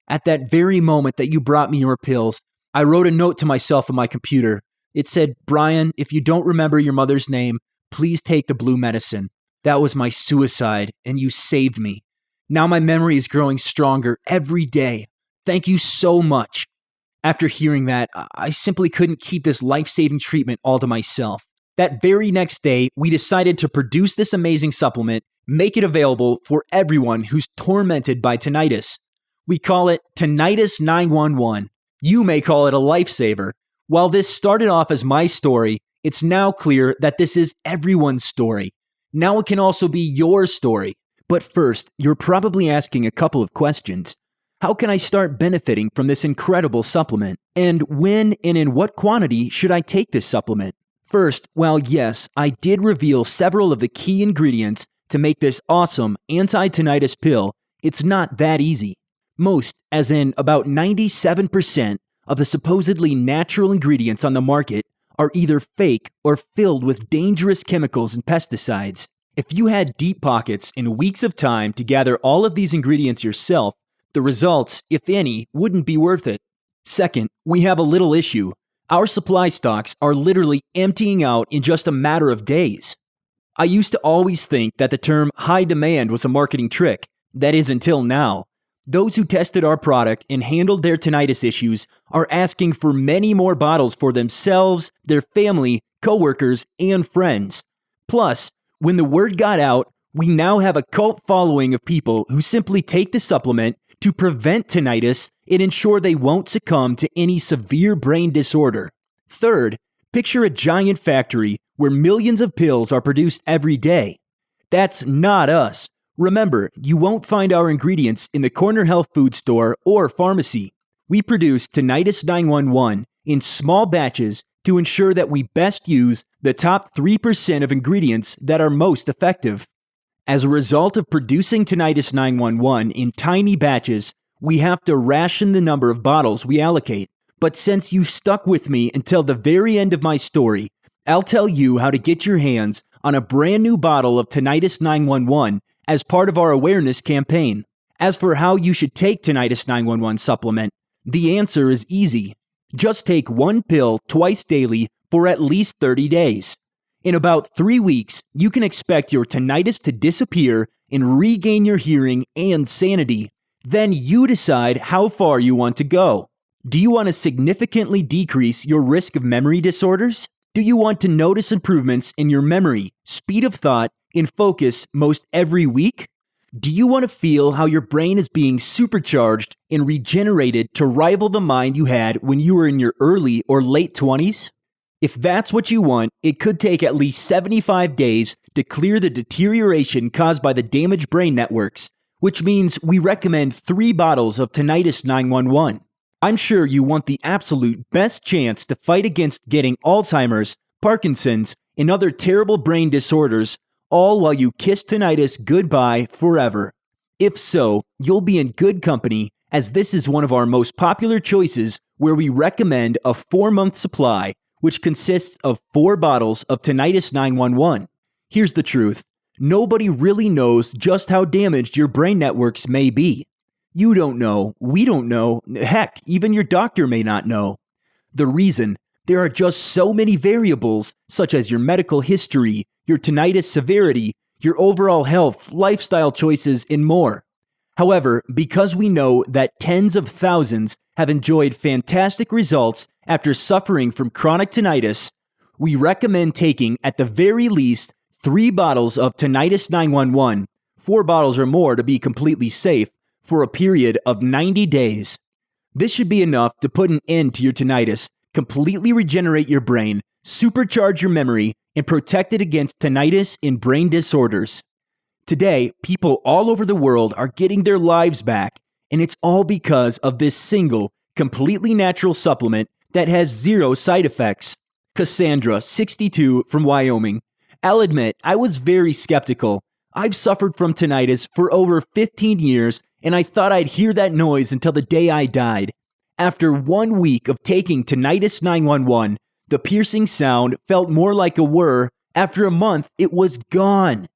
At that very moment that you brought me your pills, I wrote a note to myself on my computer. It said, "Brian, if you don't remember your mother's name, please take the blue medicine." That was my suicide, and you saved me. Now my memory is growing stronger every day. Thank you so much. After hearing that, I simply couldn't keep this life-saving treatment all to myself. That very next day, we decided to produce this amazing supplement, make it available for everyone who's tormented by tinnitus. We call it Tinnitus 911. You may call it a lifesaver. While this started off as my story, it's now clear that this is everyone's story. Now it can also be your story. But first, you're probably asking a couple of questions. How can I start benefiting from this incredible supplement? And when and in what quantity should I take this supplement? First, while yes, I did reveal several of the key ingredients to make this awesome anti-tinnitus pill, it's not that easy. Most, as in about 97% of the supposedly natural ingredients on the market, are either fake or filled with dangerous chemicals and pesticides. If you had deep pockets and weeks of time to gather all of these ingredients yourself, the results, if any, wouldn't be worth it. Second, we have a little issue. Our supply stocks are literally emptying out in just a matter of days. I used to always think that the term high demand was a marketing trick. That is until now. Those who tested our product and handled their tinnitus issues are asking for many more bottles for themselves, their family, coworkers, and friends. Plus, when the word got out, we now have a cult following of people who simply take the supplement to prevent tinnitus and ensure they won't succumb to any severe brain disorder. Third, picture a giant factory where millions of pills are produced every day. That's not us. Remember, you won't find our ingredients in the corner health food store or pharmacy. We produce Tinnitus 911 in small batches to ensure that we best use the top 3% of ingredients that are most effective. As a result of producing Tinnitus 911 in tiny batches, we have to ration the number of bottles we allocate. But since you stuck with me until the very end of my story, I'll tell you how to get your hands on a brand new bottle of Tinnitus 911 as part of our awareness campaign. As for how you should take Tinnitus 911 supplement, the answer is easy. Just take one pill twice daily for at least 30 days. In about 3 weeks, you can expect your tinnitus to disappear and regain your hearing and sanity. Then you decide how far you want to go. Do you want to significantly decrease your risk of memory disorders? Do you want to notice improvements in your memory, speed of thought, and focus most every week? Do you want to feel how your brain is being supercharged and regenerated to rival the mind you had when you were in your early or late 20s? If that's what you want, it could take at least 75 days to clear the deterioration caused by the damaged brain networks, which means we recommend 3 bottles of Tinnitus 911. I'm sure you want the absolute best chance to fight against getting Alzheimer's, Parkinson's, and other terrible brain disorders, all while you kiss tinnitus goodbye forever. If so, you'll be in good company, as this is one of our most popular choices where we recommend a 4-month supply, which consists of 4 bottles of Tinnitus 911. Here's the truth. Nobody really knows just how damaged your brain networks may be. You don't know, we don't know, heck, even your doctor may not know. The reason, there are just so many variables, such as your medical history, your tinnitus severity, your overall health, lifestyle choices, and more. However, because we know that tens of thousands have enjoyed fantastic results after suffering from chronic tinnitus, we recommend taking at the very least 3 bottles of Tinnitus 911, 4 bottles or more to be completely safe, for a period of 90 days. This should be enough to put an end to your tinnitus, completely regenerate your brain, supercharge your memory, and protect it against tinnitus and brain disorders. Today, people all over the world are getting their lives back, and it's all because of this single, completely natural supplement that has 0 side effects. Cassandra, 62, from Wyoming. I'll admit, I was very skeptical. I've suffered from tinnitus for over 15 years, and I thought I'd hear that noise until the day I died. After 1 week of taking Tinnitus 911, the piercing sound felt more like a whir. After a month, it was gone.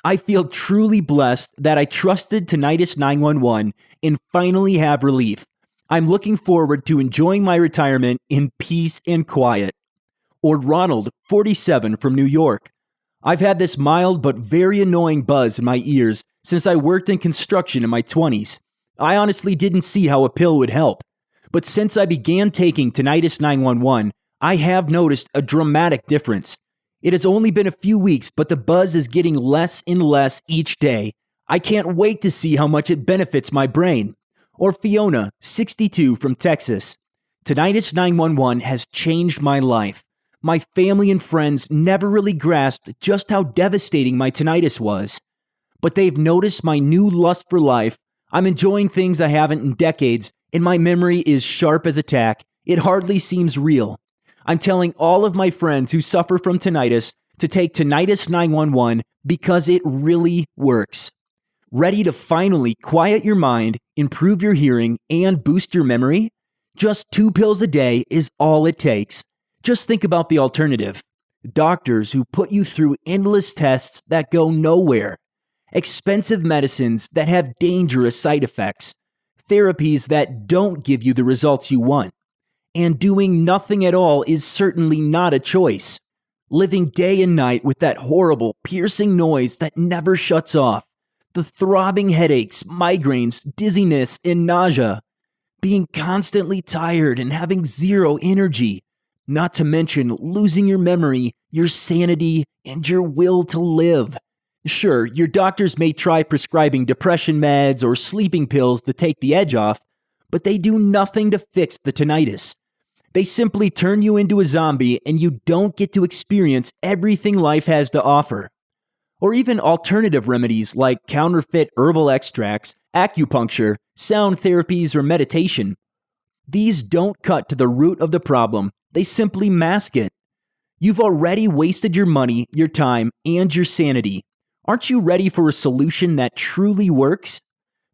I feel truly blessed that I trusted Tinnitus 911 and finally have relief. I'm looking forward to enjoying my retirement in peace and quiet. Or Ronald, 47, from New York. I've had this mild but very annoying buzz in my ears since I worked in construction in my 20s. I honestly didn't see how a pill would help. But since I began taking Tinnitus 911, I have noticed a dramatic difference. It has only been a few weeks, but the buzz is getting less and less each day. I can't wait to see how much it benefits my brain. Or Fiona, 62, from Texas. Tinnitus 911 has changed my life. My family and friends never really grasped just how devastating my tinnitus was. But they've noticed my new lust for life. I'm enjoying things I haven't in decades, and my memory is sharp as a tack. It hardly seems real. I'm telling all of my friends who suffer from tinnitus to take Tinnitus 911 because it really works. Ready to finally quiet your mind, improve your hearing, and boost your memory? Just 2 pills a day is all it takes. Just think about the alternative. Doctors who put you through endless tests that go nowhere. Expensive medicines that have dangerous side effects. Therapies that don't give you the results you want. And doing nothing at all is certainly not a choice. Living day and night with that horrible, piercing noise that never shuts off. The throbbing headaches, migraines, dizziness, and nausea. Being constantly tired and having 0 energy. Not to mention losing your memory, your sanity, and your will to live. Sure, your doctors may try prescribing depression meds or sleeping pills to take the edge off, but they do nothing to fix the tinnitus. They simply turn you into a zombie and you don't get to experience everything life has to offer. Or even alternative remedies like counterfeit herbal extracts, acupuncture, sound therapies, or meditation. These don't cut to the root of the problem. They simply mask it. You've already wasted your money, your time, and your sanity. Aren't you ready for a solution that truly works?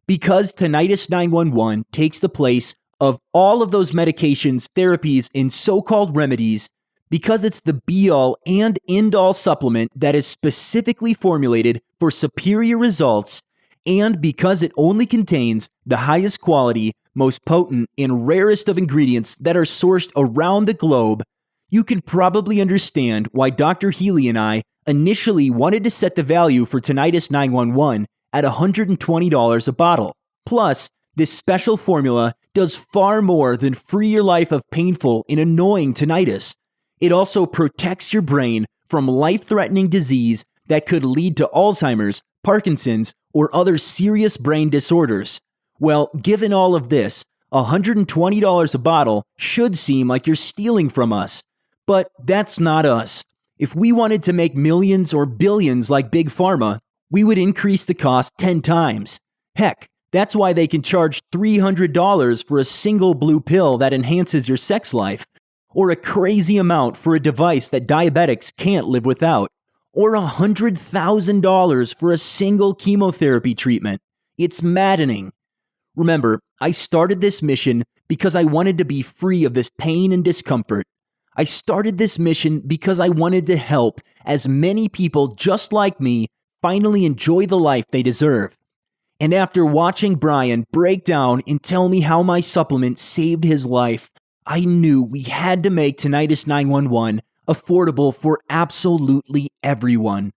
Because Tinnitus 911 takes the place of all of those medications, therapies, and so-called remedies, because it's the be-all and end-all supplement that is specifically formulated for superior results, and because it only contains the highest quality, most potent, and rarest of ingredients that are sourced around the globe, you can probably understand why Dr. Healy and I initially wanted to set the value for Tinnitus 911 at $120 a bottle. Plus, this special formula does far more than free your life of painful and annoying tinnitus. It also protects your brain from life-threatening disease that could lead to Alzheimer's, Parkinson's, or other serious brain disorders. Well, given all of this, $120 a bottle should seem like you're stealing from us. But that's not us. If we wanted to make millions or billions like Big Pharma, we would increase the cost 10 times. Heck, that's why they can charge $300 for a single blue pill that enhances your sex life, or a crazy amount for a device that diabetics can't live without, or $100,000 for a single chemotherapy treatment. It's maddening. Remember, I started this mission because I wanted to be free of this pain and discomfort. I started this mission because I wanted to help as many people just like me finally enjoy the life they deserve. And after watching Brian break down and tell me how my supplement saved his life, I knew we had to make Tinnitus 911 affordable for absolutely everyone.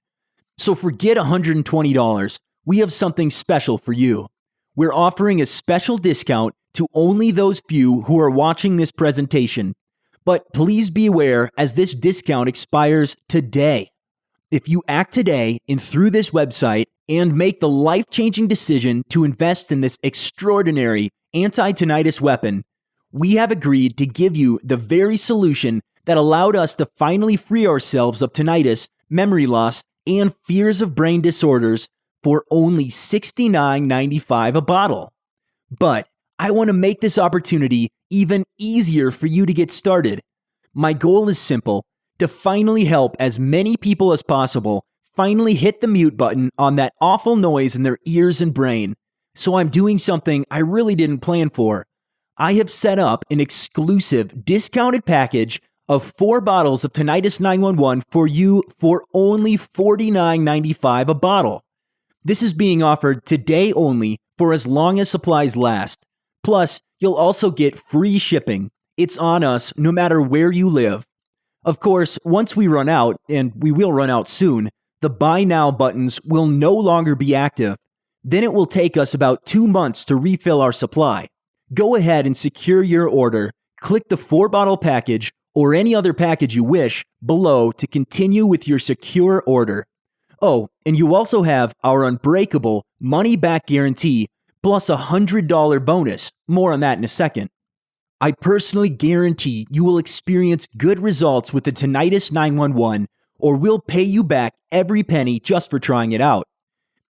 So forget $120. We have something special for you. We're offering a special discount to only those few who are watching this presentation. But please be aware, as this discount expires today. If you act today and through this website and make the life-changing decision to invest in this extraordinary anti-tinnitus weapon, we have agreed to give you the very solution that allowed us to finally free ourselves of tinnitus, memory loss, and fears of brain disorders for only $69.95 a bottle. But I want to make this opportunity even easier for you to get started. My goal is simple: to finally help as many people as possible finally hit the mute button on that awful noise in their ears and brain. So I'm doing something I really didn't plan for. I have set up an exclusive discounted package of 4 bottles of Tinnitus 911 for you for only $49.95 a bottle. This is being offered today only for as long as supplies last. Plus, you'll also get free shipping. It's on us no matter where you live. Of course, once we run out, and we will run out soon, the Buy Now buttons will no longer be active. Then it will take us about 2 months to refill our supply. Go ahead and secure your order. Click the 4-bottle package or any other package you wish below to continue with your secure order. Oh, and you also have our unbreakable money-back guarantee plus a $100 bonus. More on that in a second. I personally guarantee you will experience good results with the Tinnitus 911, or we'll pay you back every penny just for trying it out.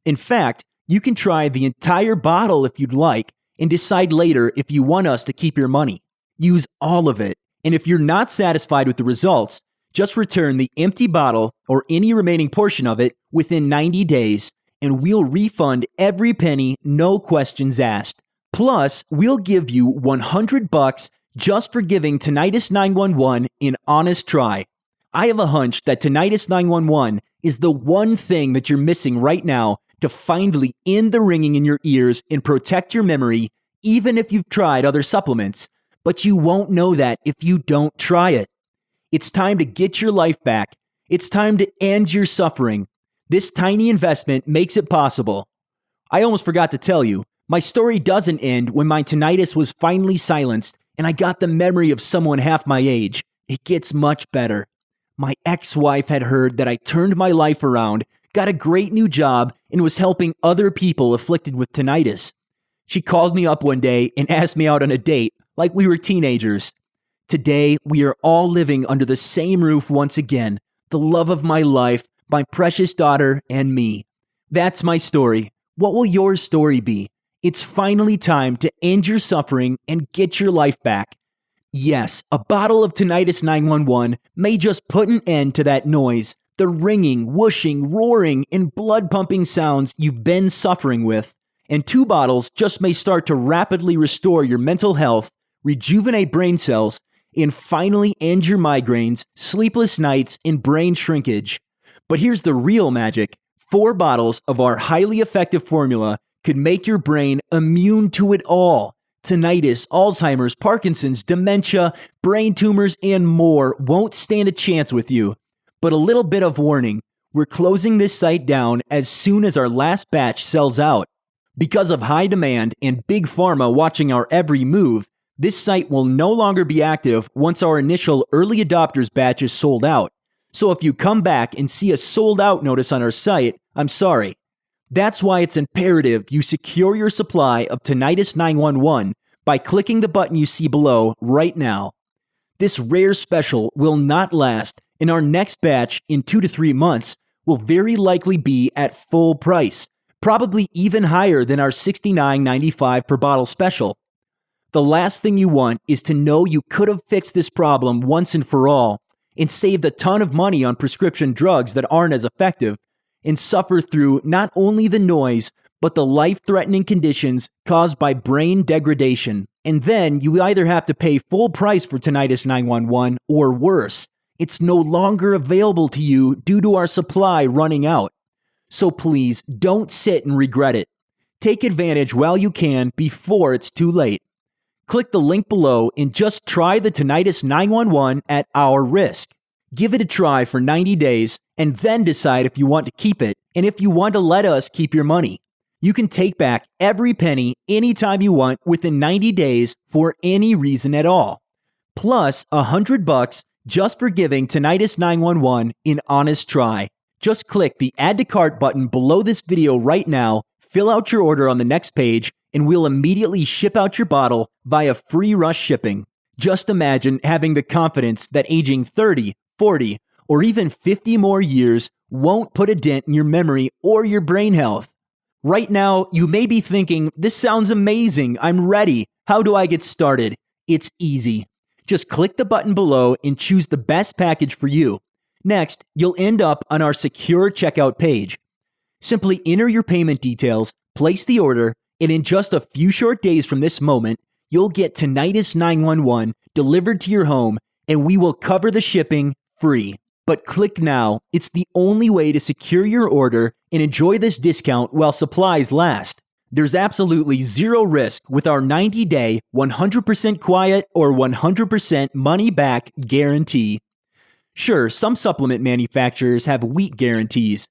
In fact, you can try the entire bottle if you'd like and decide later if you want us to keep your money. Use all of it, and if you're not satisfied with the results, just return the empty bottle or any remaining portion of it within 90 days, and we'll refund every penny, no questions asked. Plus, we'll give you $100 just for giving Tinnitus 911 an honest try. I have a hunch that Tinnitus 911 is the one thing that you're missing right now to finally end the ringing in your ears and protect your memory, even if you've tried other supplements. But you won't know that if you don't try it. It's time to get your life back. It's time to end your suffering. This tiny investment makes it possible. I almost forgot to tell you, my story doesn't end when my tinnitus was finally silenced and I got the memory of someone half my age. It gets much better. My ex-wife had heard that I turned my life around, got a great new job, and was helping other people afflicted with tinnitus. She called me up one day and asked me out on a date, like we were teenagers. Today, we are all living under the same roof once again, the love of my life, my precious daughter, and me. That's my story. What will your story be? It's finally time to end your suffering and get your life back. Yes, a bottle of Tinnitus 911 may just put an end to that noise, the ringing, whooshing, roaring, and blood-pumping sounds you've been suffering with. And 2 bottles just may start to rapidly restore your mental health, rejuvenate brain cells, and finally end your migraines, sleepless nights, and brain shrinkage. But here's the real magic. 4 bottles of our highly effective formula could make your brain immune to it all. Tinnitus, Alzheimer's, Parkinson's, dementia, brain tumors, and more won't stand a chance with you. But a little bit of warning, we're closing this site down as soon as our last batch sells out. Because of high demand and Big Pharma watching our every move, this site will no longer be active once our initial early adopters batch is sold out. So if you come back and see a sold out notice on our site, I'm sorry. That's why it's imperative you secure your supply of Tinnitus 911 by clicking the button you see below right now. This rare special will not last, and our next batch in 2 to 3 months will very likely be at full price, probably even higher than our $69.95 per bottle special. The last thing you want is to know you could have fixed this problem once and for all and saved a ton of money on prescription drugs that aren't as effective and suffer through not only the noise, but the life-threatening conditions caused by brain degradation. And then you either have to pay full price for Tinnitus 911 or worse, it's no longer available to you due to our supply running out. So please don't sit and regret it. Take advantage while you can before it's too late. Click the link below and just try the Tinnitus 911 at our risk. Give it a try for 90 days and then decide if you want to keep it and if you want to let us keep your money. You can take back every penny anytime you want within 90 days for any reason at all. Plus $100 just for giving Tinnitus 911 an honest try. Just click the Add to Cart button below this video right now, fill out your order on the next page, and we'll immediately ship out your bottle via free rush shipping. Just imagine having the confidence that aging 30, 40, or even 50 more years won't put a dent in your memory or your brain health. Right now, you may be thinking, this sounds amazing, I'm ready. How do I get started? It's easy. Just click the button below and choose the best package for you. Next, you'll end up on our secure checkout page. Simply enter your payment details, place the order, and in just a few short days from this moment, you'll get Tinnitus 911 delivered to your home, and we will cover the shipping free. But click now. It's the only way to secure your order and enjoy this discount while supplies last. There's absolutely zero risk with our 90-day, 100% quiet or 100% money-back guarantee. Sure, some supplement manufacturers have weak guarantees.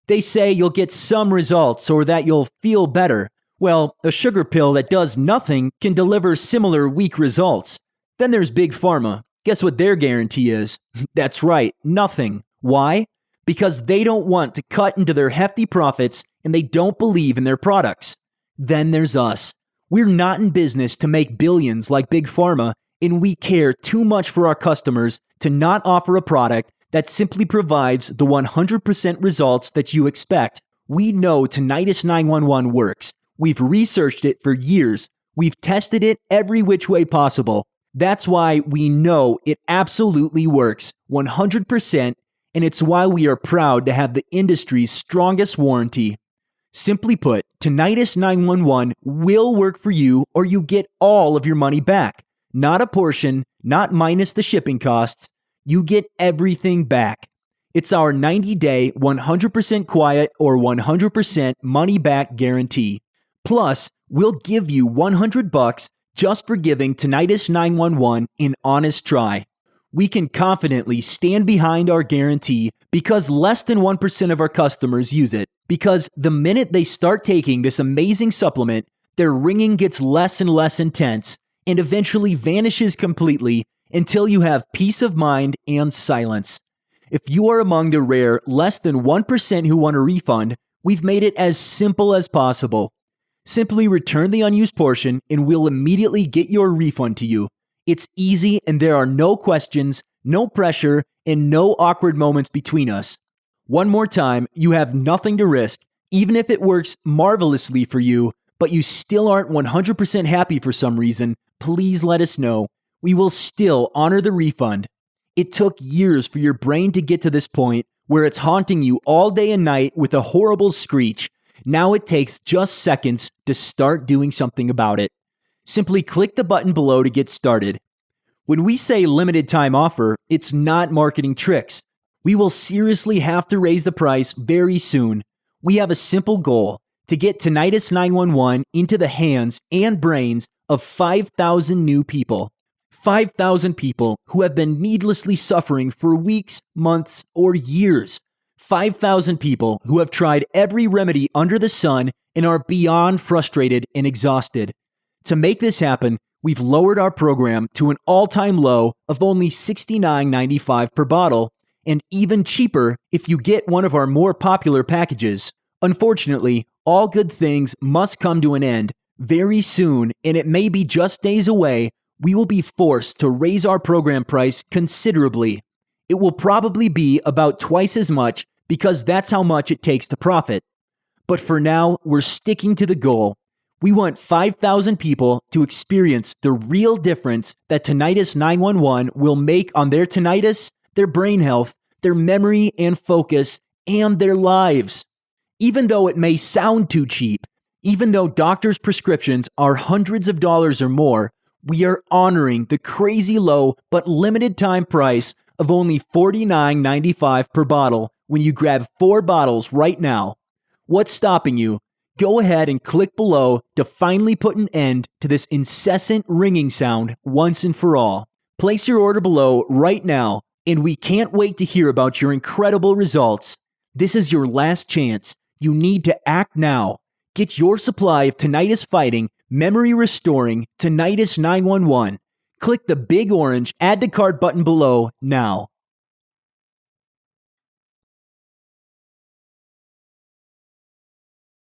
They say you'll get some results or that you'll feel better. Well, a sugar pill that does nothing can deliver similar weak results. Then there's Big Pharma. Guess what their guarantee is? That's right, nothing. Why? Because they don't want to cut into their hefty profits and they don't believe in their products. Then there's us. We're not in business to make billions like Big Pharma, and we care too much for our customers to not offer a product that simply provides the 100% results that you expect. We know Tinnitus 911 works. We've researched it for years. We've tested it every which way possible. That's why we know it absolutely works 100%, and it's why we are proud to have the industry's strongest warranty. Simply put, Tinnitus 911 will work for you or you get all of your money back. Not a portion, not minus the shipping costs. You get everything back. It's our 90-day, 100% quiet or 100% money-back guarantee. Plus, we'll give you $100 just for giving Tinnitus 911 an honest try. We can confidently stand behind our guarantee because less than 1% of our customers use it. Because the minute they start taking this amazing supplement, their ringing gets less and less intense and eventually vanishes completely until you have peace of mind and silence. If you are among the rare less than 1% who want a refund, we've made it as simple as possible. Simply return the unused portion and we'll immediately get your refund to you. It's easy and there are no questions, no pressure, and no awkward moments between us. One more time, you have nothing to risk, even if it works marvelously for you, but you still aren't 100% happy for some reason, please let us know. We will still honor the refund. It took years for your brain to get to this point where it's haunting you all day and night with a horrible screech. Now it takes just seconds to start doing something about it. Simply click the button below to get started. When we say limited time offer, it's not marketing tricks. We will seriously have to raise the price very soon. We have a simple goal, to get Tinnitus 911 into the hands and brains of 5,000 new people. 5,000 people who have been needlessly suffering for weeks, months, or years. 5,000 people who have tried every remedy under the sun and are beyond frustrated and exhausted. To make this happen, we've lowered our program to an all-time low of only $69.95 per bottle, and even cheaper if you get one of our more popular packages. Unfortunately, all good things must come to an end very soon, and it may be just days away. We will be forced to raise our program price considerably. It will probably be about twice as much because that's how much it takes to profit. But for now, we're sticking to the goal. We want 5,000 people to experience the real difference that Tinnitus 911 will make on their tinnitus, their brain health, their memory and focus, and their lives. Even though it may sound too cheap, even though doctors' prescriptions are hundreds of dollars or more, we are honoring the crazy low but limited time price of only $49.95 per bottle when you grab 4 bottles right now. What's stopping you? Go ahead and click below to finally put an end to this incessant ringing sound once and for all. Place your order below right now, and we can't wait to hear about your incredible results. This is your last chance. You need to act now. Get your supply of tinnitus fighting, memory restoring Tinnitus 911. Click the big orange Add to Cart button below now.